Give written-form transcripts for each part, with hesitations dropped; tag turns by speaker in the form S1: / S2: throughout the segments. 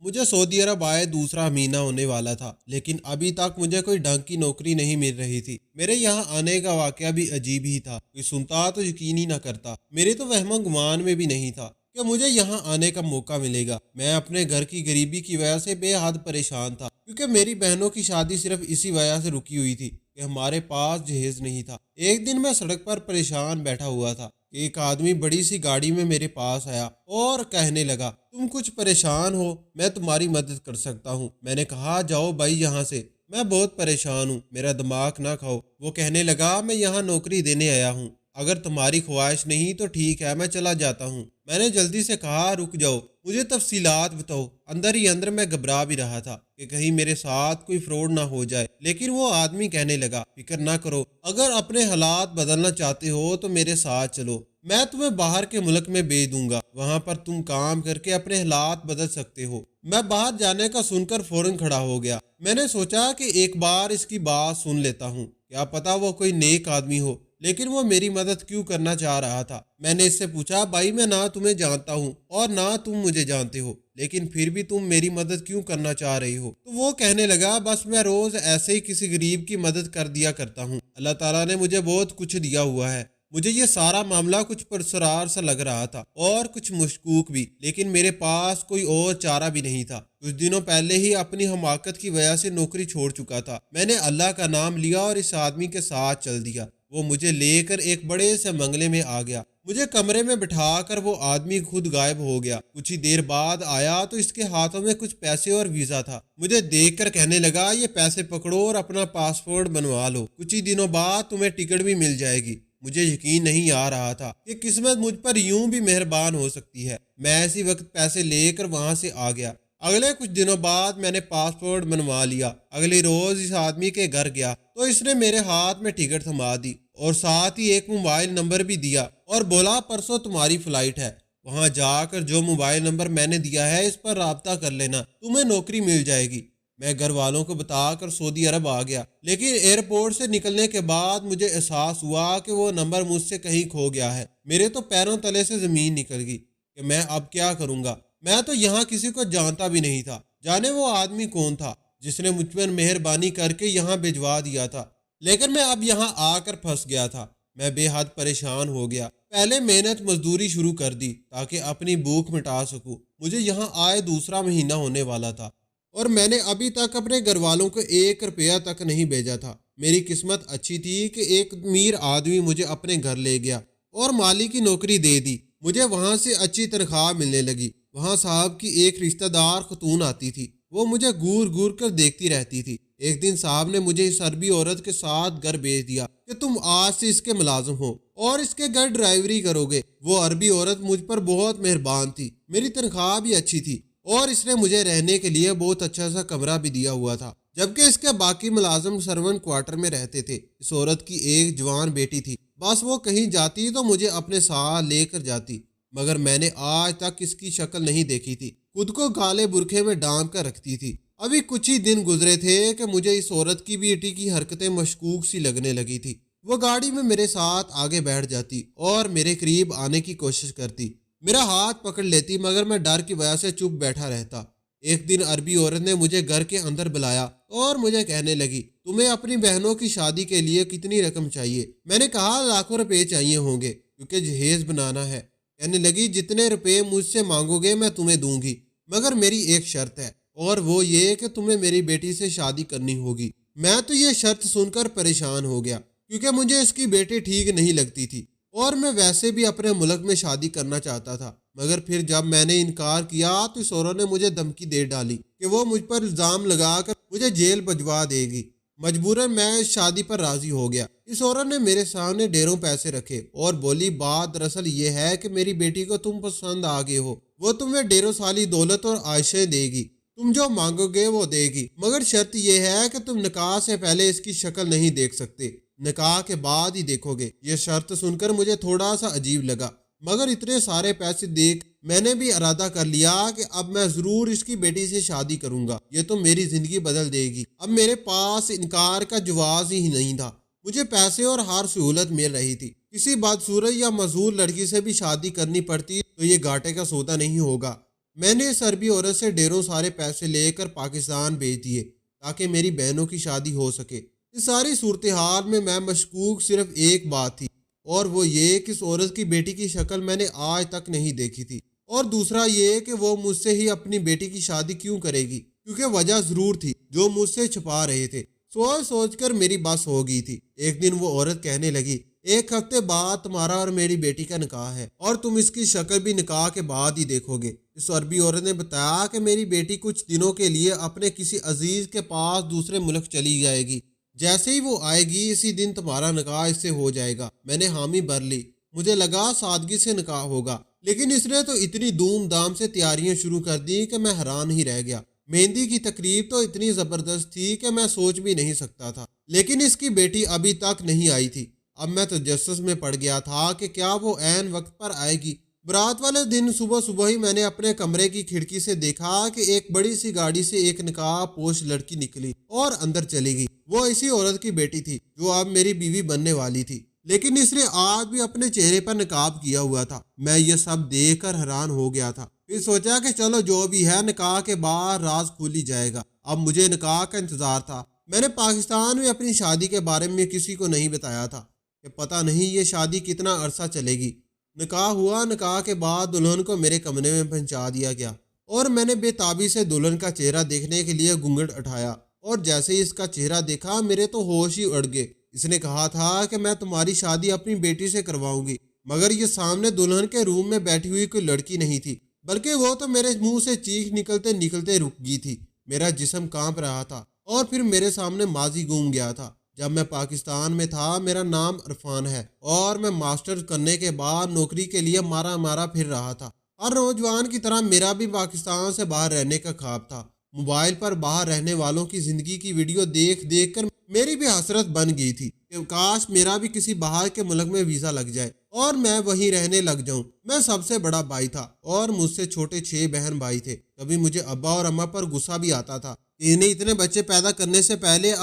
S1: مجھے سعودی عرب آئے دوسرا مہینہ ہونے والا تھا، لیکن ابھی تک مجھے کوئی ڈھنگ کی نوکری نہیں مل رہی تھی۔ میرے یہاں آنے کا واقعہ بھی عجیب ہی تھا، کوئی سنتا تو یقین ہی نہ کرتا۔ میرے تو وہم و گمان میں بھی نہیں تھا کہ مجھے یہاں آنے کا موقع ملے گا۔ میں اپنے گھر کی غریبی کی وجہ سے بے حد پریشان تھا، کیونکہ میری بہنوں کی شادی صرف اسی وجہ سے رکی ہوئی تھی کہ ہمارے پاس جہیز نہیں تھا۔ ایک دن میں سڑک پر پریشان بیٹھا ہوا تھا کہ ایک آدمی بڑی سی گاڑی میں میرے پاس آیا اور کہنے لگا، تم کچھ پریشان ہو، میں تمہاری مدد کر سکتا ہوں۔ میں نے کہا، جاؤ بھائی یہاں سے، میں بہت پریشان ہوں، میرا دماغ نہ کھاؤ۔ وہ کہنے لگا، میں یہاں نوکری دینے آیا ہوں، اگر تمہاری خواہش نہیں تو ٹھیک ہے، میں چلا جاتا ہوں۔ میں نے جلدی سے کہا، رک جاؤ، مجھے تفصیلات بتاؤ۔ اندر ہی اندر میں گھبرا بھی رہا تھا کہ کہیں میرے ساتھ کوئی فراڈ نہ ہو جائے، لیکن وہ آدمی کہنے لگا، فکر نہ کرو، اگر اپنے حالات بدلنا چاہتے ہو تو میرے ساتھ چلو، میں تمہیں باہر کے ملک میں بھیج دوں گا، وہاں پر تم کام کر کے اپنے حالات بدل سکتے ہو۔ میں باہر جانے کا سن کر فوراً کھڑا ہو گیا۔ میں نے سوچا کہ ایک بار اس کی بات سن لیتا ہوں، کیا پتا وہ کوئی نیک آدمی ہو، لیکن وہ میری مدد کیوں کرنا چاہ رہا تھا۔ میں نے اس سے پوچھا، بھائی میں نہ تمہیں جانتا ہوں اور نہ تم مجھے جانتے ہو، لیکن پھر بھی تم میری مدد کیوں کرنا چاہ رہی ہو؟ تو وہ کہنے لگا، بس میں روز ایسے ہی کسی غریب کی مدد کر دیا کرتا ہوں، اللہ تعالیٰ نے مجھے بہت کچھ دیا ہوا ہے۔ مجھے یہ سارا معاملہ کچھ پرسرار سا لگ رہا تھا اور کچھ مشکوک بھی، لیکن میرے پاس کوئی اور چارہ بھی نہیں تھا۔ کچھ دنوں پہلے ہی اپنی حماقت کی وجہ سے نوکری چھوڑ چکا تھا۔ میں نے اللہ کا نام لیا اور اس آدمی کے ساتھ چل دیا۔ وہ مجھے لے کر ایک بڑے سے بنگلے میں آ گیا۔ مجھے کمرے میں بٹھا کر وہ آدمی خود غائب ہو گیا۔ کچھ ہی دیر بعد آیا تو اس کے ہاتھوں میں کچھ پیسے اور ویزا تھا۔ مجھے دیکھ کر کہنے لگا، یہ پیسے پکڑو اور اپنا پاسپورٹ بنوا لو، کچھ ہی دنوں بعد تمہیں ٹکٹ بھی مل جائے گی۔ مجھے یقین نہیں آ رہا تھا کہ قسمت مجھ پر یوں بھی مہربان ہو سکتی ہے۔ میں اسی وقت پیسے لے کر وہاں سے آ گیا۔ اگلے کچھ دنوں بعد میں نے پاسپورٹ بنوا لیا۔ اگلی روز اس آدمی کے گھر گیا تو اس نے میرے ہاتھ میں ٹکٹ تھما دی اور ساتھ ہی ایک موبائل نمبر بھی دیا اور بولا، پرسوں تمہاری فلائٹ ہے، وہاں جا کر جو موبائل نمبر میں نے دیا ہے اس پر رابطہ کر لینا، تمہیں نوکری مل جائے گی۔ میں گھر والوں کو بتا کر سعودی عرب آ گیا، لیکن ایئرپورٹ سے نکلنے کے بعد مجھے احساس ہوا کہ وہ نمبر مجھ سے کہیں کھو گیا ہے۔ میرے تو پیروں تلے سے زمین نکل گئی کہ میں اب کیا کروں گا۔ میں تو یہاں کسی کو جانتا بھی نہیں تھا، جانے وہ آدمی کون تھا جس نے مجھ پر مہربانی کر کے یہاں بھجوا دیا تھا، لیکن میں اب یہاں آ کر پھنس گیا تھا۔ میں بے حد پریشان ہو گیا۔ پہلے محنت مزدوری شروع کر دی تاکہ اپنی بھوک مٹا سکوں۔ مجھے یہاں آئے دوسرا مہینہ ہونے والا تھا اور میں نے ابھی تک اپنے گھر والوں کو 1 روپیہ تک نہیں بھیجا تھا۔ میری قسمت اچھی تھی کہ ایک امیر آدمی مجھے اپنے گھر لے گیا اور مالی کی نوکری دے دی۔ مجھے وہاں سے اچھی تنخواہ ملنے لگی۔ وہاں صاحب کی ایک رشتہ دار خاتون آتی تھی، وہ مجھے گور گور کر دیکھتی رہتی تھی۔ ایک دن صاحب نے مجھے اس عربی عورت کے ساتھ گھر بھیج دیا کہ تم آج سے اس کے ملازم ہو اور اس کے گھر ڈرائیوری کرو گے۔ وہ عربی عورت مجھ پر بہت مہربان تھی، میری تنخواہ بھی اچھی تھی اور اس نے مجھے رہنے کے لیے بہت اچھا سا کمرہ بھی دیا ہوا تھا، جبکہ اس کے باقی ملازم سرونٹ کوارٹر میں رہتے تھے۔ اس عورت کی ایک جوان بیٹی تھی، بس وہ کہیں جاتی تو مجھے اپنے ساتھ لے کر جاتی، مگر میں نے آج تک اس کی شکل نہیں دیکھی تھی۔ خود کو کالے برقعے میں ڈانپ کر رکھتی تھی۔ ابھی کچھ ہی دن گزرے تھے کہ مجھے اس عورت کی بیٹی کی حرکتیں مشکوک سی لگنے لگی تھی۔ وہ گاڑی میں میرے ساتھ آگے بیٹھ جاتی اور میرے قریب آنے کی کوشش کرتی، میرا ہاتھ پکڑ لیتی، مگر میں ڈر کی وجہ سے چپ بیٹھا رہتا۔ ایک دن عربی عورت نے مجھے گھر کے اندر بلایا اور مجھے کہنے لگی، تمہیں اپنی بہنوں کی شادی کے لیے کتنی رقم چاہیے؟ میں نے کہا، لاکھوں روپے چاہیے ہوں گے کیونکہ جہیز بنانا ہے۔ کہنے لگی، جتنے روپے مجھ سے مانگو گے میں تمہیں دوں گی، مگر میری ایک شرط ہے، اور وہ یہ کہ تمہیں میری بیٹی سے شادی کرنی ہوگی۔ میں تو یہ شرط سن کر پریشان ہو گیا کیونکہ مجھے اس کی بیٹی ٹھیک نہیں لگتی تھی اور میں ویسے بھی اپنے ملک میں شادی کرنا چاہتا تھا۔ مگر پھر جب میں نے انکار کیا تو اس عورت نے مجھے دھمکی دے ڈالی کہ وہ مجھ پر الزام لگا کر مجھے جیل بھجوا دے گی۔ مجبوراً میں اس شادی پر راضی ہو گیا۔ اس عورت نے میرے سامنے ڈھیروں پیسے رکھے اور بولی، بات دراصل یہ ہے کہ میری بیٹی کو تم پسند آ گئے ہو، وہ تمہیں ڈھیروں سالی دولت اور عائشیں دے گی، تم جو مانگو گے وہ دے گی، مگر شرط یہ ہے کہ تم نکاح سے پہلے اس کی شکل نہیں دیکھ سکتے، نکاح کے بعد ہی دیکھو گے۔ یہ شرط سن کر مجھے تھوڑا سا عجیب لگا، مگر اتنے سارے پیسے دیکھ میں نے بھی ارادہ کر لیا کہ اب میں ضرور اس کی بیٹی سے شادی کروں گا، یہ تو میری زندگی بدل دے گی۔ اب میرے پاس انکار کا جواز ہی نہیں تھا، مجھے پیسے اور ہر سہولت مل رہی تھی۔ کسی بدصورت یا معذور لڑکی سے بھی شادی کرنی پڑتی تو یہ گھاٹے کا سودا نہیں ہوگا۔ میں نے اس عربی عورت سے ڈھیروں سارے پیسے لے کر پاکستان بھیج دیے تاکہ میری بہنوں کی شادی ہو سکے۔ اس ساری صورتحال میں مشکوک صرف ایک بات تھی، اور وہ یہ کہ اس عورت کی بیٹی کی شکل میں نے آج تک نہیں دیکھی تھی، اور دوسرا یہ کہ وہ مجھ سے ہی اپنی بیٹی کی شادی کیوں کرے گی، کیونکہ وجہ ضرور تھی جو مجھ سے چھپا رہے تھے۔ سوچ سوچ کر میری بس ہو گئی تھی۔ ایک دن وہ عورت کہنے لگی، 1 ہفتے بعد تمہارا اور میری بیٹی کا نکاح ہے، اور تم اس کی شکل بھی نکاح کے بعد ہی دیکھو گے۔ اس عربی عورت نے بتایا کہ میری بیٹی کچھ دنوں کے لیے اپنے کسی عزیز کے پاس دوسرے ملک چلی جائے گی، جیسے ہی وہ آئے گی اسی دن تمہارا نکاح اس سے ہو جائے گا۔ میں نے حامی بھر لی، مجھے لگا سادگی سے نکاح ہوگا، لیکن اس نے تو اتنی دھوم دھام سے تیاریاں شروع کر دی کہ میں حیران ہی رہ گیا۔ مہندی کی تقریب تو اتنی زبردست تھی کہ میں سوچ بھی نہیں سکتا تھا، لیکن اس کی بیٹی ابھی تک نہیں آئی تھی۔ اب میں تجسس میں پڑ گیا تھا کہ کیا وہ عین وقت پر آئے گی۔ برات والے دن صبح ہی میں نے اپنے کمرے کی کھڑکی سے دیکھا کہ ایک بڑی سی گاڑی سے ایک نقاب پوش لڑکی نکلی اور اندر چلی گئی۔ وہ اسی عورت کی بیٹی تھی جو اب میری بیوی بننے والی تھی، لیکن اس نے آج بھی اپنے چہرے پر نقاب کیا ہوا تھا۔ میں یہ سب دیکھ کر حیران ہو گیا تھا، پھر سوچا کہ چلو جو بھی ہے نکاح کے بعد راز کھول ہی جائے گا۔ اب مجھے نکاح کا انتظار تھا۔ میں نے پاکستان میں اپنی شادی کے بارے میں کسی کو نہیں بتایا تھا کہ پتہ نہیں یہ شادی کتنا عرصہ چلے گی۔ نکاح ہوا، نکاح کے بعد دلہن کو میرے کمرے میں پہنچا دیا گیا، اور میں نے بے تابی سے دلہن کا چہرہ دیکھنے کے لیے گھونگھٹ اٹھایا، اور جیسے ہی اس کا چہرہ دیکھا میرے تو ہوش ہی اڑ گئے۔ اس نے کہا تھا کہ میں تمہاری شادی اپنی بیٹی سے کرواؤں گی، مگر یہ سامنے دلہن کے روم میں بیٹھی ہوئی کوئی لڑکی نہیں تھی، بلکہ وہ تو میرے منہ سے چیخ نکلتے نکلتے رک گئی تھی۔ میرا جسم کانپ رہا تھا، اور پھر میرے سامنے ماضی گھوم گیا تھا جب میں پاکستان میں تھا۔ میرا نام عرفان ہے، اور میں ماسٹر کرنے کے بعد نوکری کے لیے مارا پھر رہا تھا۔ ہر نوجوان کی طرح میرا بھی پاکستان سے باہر رہنے کا خواب تھا۔ موبائل پر باہر رہنے والوں کی زندگی کی ویڈیو دیکھ دیکھ کر میری بھی حسرت بن گئی تھی کہ کاش میرا بھی کسی باہر کے ملک میں ویزا لگ جائے اور میں وہیں رہنے لگ جاؤں۔ میں سب سے بڑا بھائی تھا، اور مجھ سے چھوٹے 6 بہن بھائی تھے۔ کبھی مجھے ابا اور اماں پر غصہ بھی آتا تھا کہ انہیں اتنے بچے پیدا کرنے سے پہلے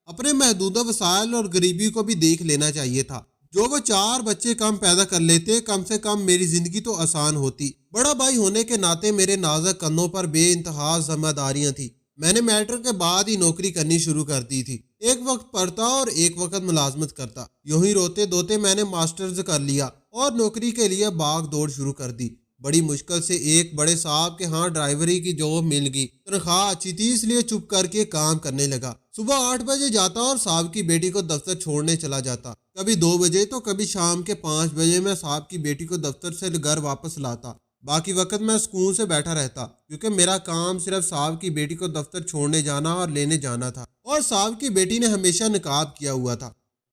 S1: اپنے محدود وسائل اور غریبی کو بھی دیکھ لینا چاہیے تھا۔ جو وہ 4 بچے کم پیدا کر لیتے، کم سے کم میری زندگی تو آسان ہوتی۔ بڑا بھائی ہونے کے ناطے میرے نازک کندھوں پر بے انتہا ذمہ داریاں تھیں۔ میں نے میٹرک کے بعد ہی نوکری کرنی شروع کر دی تھی۔ ایک وقت پڑھتا اور ایک وقت ملازمت کرتا۔ یوں ہی روتے دھوتے میں نے ماسٹرز کر لیا اور نوکری کے لیے بھاگ دوڑ شروع کر دی۔ بڑی مشکل سے ایک بڑے صاحب کے ہاں ڈرائیوری کی جاب مل گئی۔ تنخواہ اچھی تھی، اس لیے چپ کر کے کام کرنے لگا۔ صبح 8 بجے جاتا اور صاحب کی بیٹی کو دفتر چھوڑنے چلا جاتا۔ کبھی 2 بجے تو کبھی شام کے 5 بجے میں صاحب کی بیٹی کو دفتر سے گھر واپس لاتا۔ باقی وقت میں سکون سے بیٹھا رہتا، کیونکہ میرا کام صرف صاحب کی بیٹی کو دفتر چھوڑنے جانا اور لینے جانا تھا۔ اور صاحب کی بیٹی نے ہمیشہ نقاب کیا ہوا تھا۔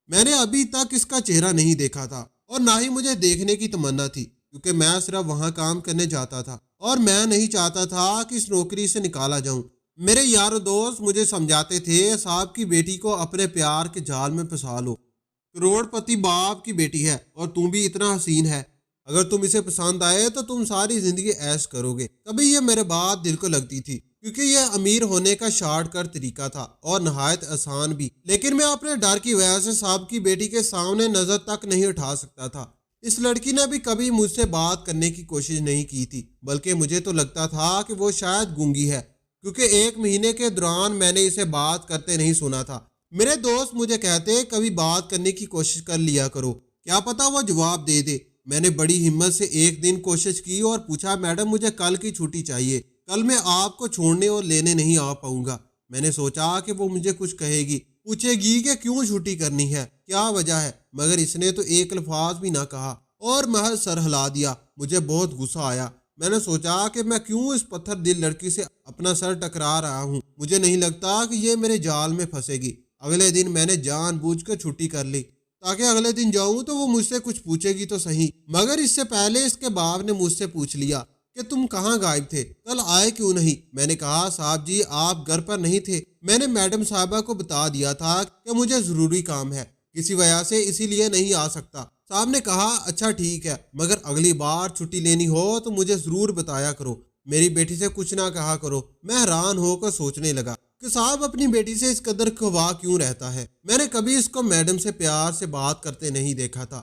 S1: میں نے ابھی تک اس کا چہرہ نہیں دیکھا تھا، اور نہ ہی مجھے دیکھنے کی تمنا تھی، کیونکہ میں صرف وہاں کام کرنے جاتا تھا، اور میں نہیں چاہتا تھا کہ اس نوکری سے نکالا جاؤں۔ میرے یار و دوست مجھے سمجھاتے تھے، صاحب کی بیٹی کو اپنے پیار کے جال میں پھنسا لو، کروڑ پتی باپ کی بیٹی ہے اور تم بھی اتنا حسین ہے، اگر تم اسے پسند آئے تو تم ساری زندگی ایش کرو گے۔ کبھی یہ میرے بات دل کو لگتی تھی، کیونکہ یہ امیر ہونے کا شارٹ کٹ طریقہ تھا اور نہایت آسان بھی، لیکن میں اپنے ڈر کی وجہ سے صاحب کی بیٹی کے سامنے نظر تک نہیں اٹھا سکتا تھا۔ اس لڑکی نے بھی کبھی مجھ سے بات کرنے کی کوشش نہیں کی تھی، بلکہ مجھے تو لگتا تھا کہ وہ شاید گونگی ہے، کیونکہ 1 مہینے کے دوران میں نے اسے بات کرتے نہیں سنا تھا۔ میرے دوست مجھے کہتے، کبھی بات کرنے کی کوشش کر لیا کرو، کیا پتا وہ جواب دے دے۔ میں نے بڑی ہمت سے ایک دن کوشش کی اور پوچھا، میڈم مجھے کل کی چھٹی چاہیے، کل میں آپ کو چھوڑنے اور لینے نہیں آ پاؤں گا۔ میں نے سوچا کہ وہ مجھے کچھ کہے گی، پوچھے گی کہ کیوں چھٹی کرنی ہے، کیا وجہ ہے، مگر اس نے تو ایک لفظ بھی نہ کہا اور محض سر ہلا دیا۔ مجھے بہت غصہ آیا۔ میں نے سوچا کہ میں کیوں اس پتھر دل لڑکی سے اپنا سر ٹکرا رہا ہوں، مجھے نہیں لگتا کہ یہ میرے جال میں پھنسے گی۔ اگلے دن میں نے جان بوجھ کر چھٹی کر لی تاکہ اگلے دن جاؤں تو وہ مجھ سے کچھ پوچھے گی تو صحیح، مگر اس سے پہلے اس کے باپ نے مجھ سے پوچھ لیا کہ تم کہاں غائب تھے، کل آئے کیوں نہیں؟ میں نے کہا، صاحب جی آپ گھر پر نہیں تھے، میں نے میڈم صاحبہ کو بتا دیا تھا کہ مجھے ضروری کام ہے کسی وجہ سے، اسی لیے نہیں آ سکتا۔ صاحب نے کہا، اچھا ٹھیک ہے، مگر اگلی بار چھٹی لینی ہو تو مجھے ضرور بتایا کرو، میری بیٹی سے کچھ نہ کہا کرو۔ میں حیران ہو کر سوچنے لگا کہ صاحب اپنی بیٹی سے اس قدر کھوا کیوں رہتا ہے۔ میں نے کبھی اس کو میڈم سے پیار سے بات کرتے نہیں دیکھا تھا۔